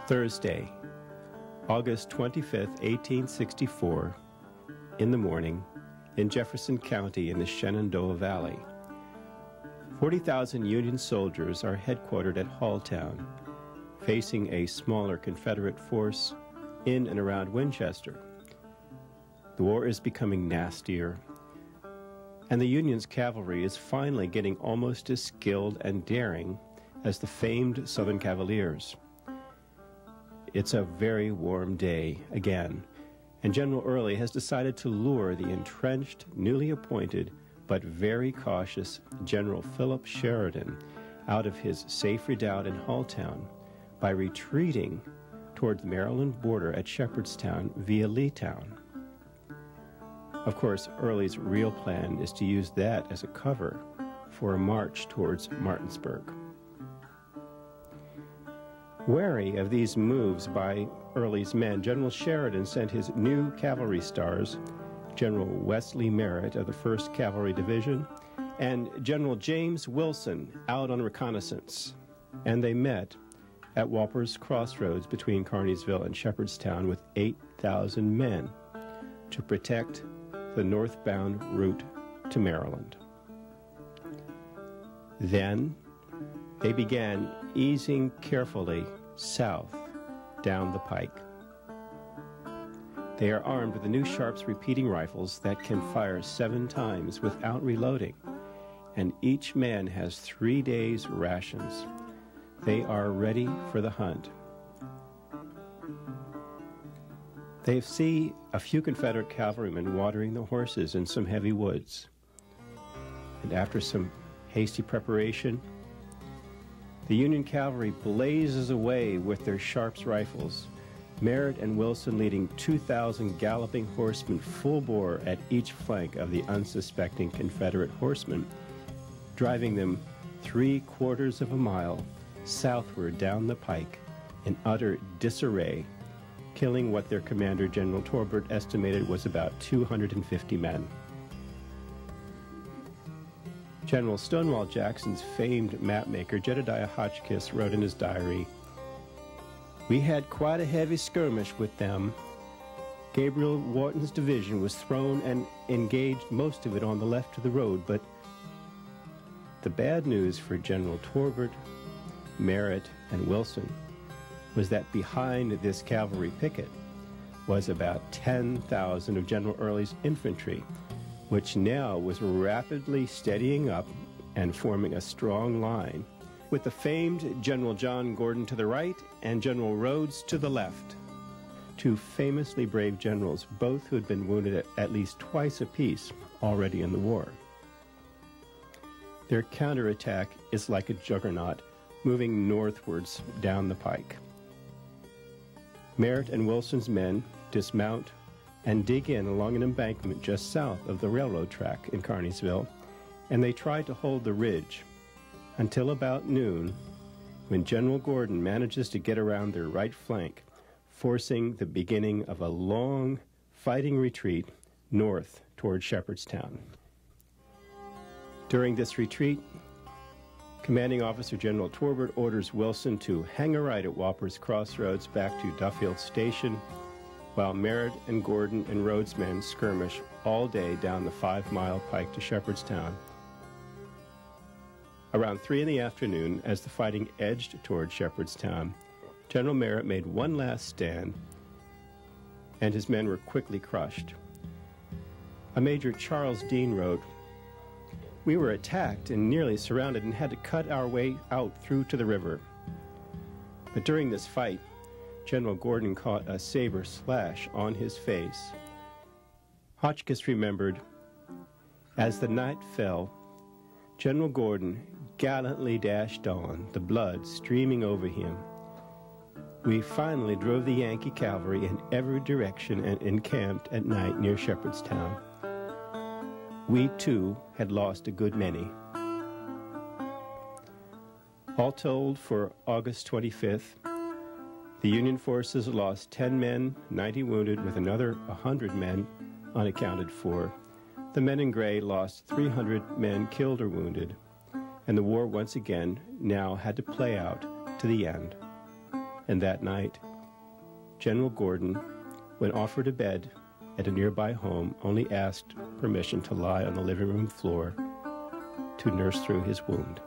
Thursday, August 25th, 1864, in the morning, in Jefferson County in the Shenandoah Valley. 40,000 Union soldiers are headquartered at Halltown, facing a smaller Confederate force in and around Winchester. The war is becoming nastier, and the Union's cavalry is finally getting almost as skilled and daring as the famed Southern Cavaliers. It's a very warm day again, and General Early has decided to lure the entrenched, newly appointed, but very cautious General Philip Sheridan out of his safe redoubt in Halltown by retreating toward the Maryland border at Shepherdstown via Leetown. Of course, Early's real plan is to use that as a cover for a march towards Martinsburg. Wary of these moves by Early's men, General Sheridan sent his new cavalry stars, General Wesley Merritt of the 1st Cavalry Division and General James Wilson, out on reconnaissance, and they met at Walper's Crossroads between Kearneysville and Shepherdstown with 8,000 men to protect the northbound route to Maryland. Then they began easing carefully south down the Pike. They are armed with the new Sharps repeating rifles that can fire 7 times without reloading, and each man has 3 days' rations. They are ready for the hunt. They see a few Confederate cavalrymen watering the horses in some heavy woods, and after some hasty preparation, the Union cavalry blazes away with their Sharps rifles, Merritt and Wilson leading 2,000 galloping horsemen full bore at each flank of the unsuspecting Confederate horsemen, driving them 3/4 of a mile southward down the Pike in utter disarray, killing what their commander, General Torbert, estimated was about 250 men. General Stonewall Jackson's famed mapmaker, Jedediah Hotchkiss, wrote in his diary, "We had quite a heavy skirmish with them. Gabriel Wharton's division was thrown and engaged most of it on the left of the road, but the bad news for General Torbert, Merritt, and Wilson was that behind this cavalry picket was about 10,000 of General Early's infantry, which now was rapidly steadying up and forming a strong line, with the famed General John Gordon to the right and General Rhodes to the left, 2 famously brave generals, both who had been wounded at least twice apiece already in the war. Their counterattack is like a juggernaut, moving northwards down the Pike. Merritt and Wilson's men dismount and dig in along an embankment just south of the railroad track in Kearneysville, and they try to hold the ridge until about noon, when General Gordon manages to get around their right flank, forcing the beginning of a long fighting retreat north toward Shepherdstown. During this retreat, Commanding Officer General Torbert orders Wilson to hang a right at Walper's Crossroads back to Duffield Station, while Merritt and Gordon and Rhodes' men skirmish all day down the 5-mile Pike to Shepherdstown. Around 3 in the afternoon, as the fighting edged toward Shepherdstown, General Merritt made one last stand, and his men were quickly crushed. A Major Charles Dean wrote, "We were attacked and nearly surrounded and had to cut our way out through to the river. But during this fight, General Gordon caught a saber slash on his face." Hotchkiss remembered, "As the night fell, General Gordon gallantly dashed on, the blood streaming over him. We finally drove the Yankee cavalry in every direction and encamped at night near Shepherdstown. We, too, had lost a good many." All told, for August 25th, the Union forces lost 10 men, 90 wounded, with another 100 men unaccounted for. The men in gray lost 300 men killed or wounded, and the war once again now had to play out to the end. And that night, General Gordon, when offered a bed at a nearby home, only asked permission to lie on the living room floor to nurse through his wound.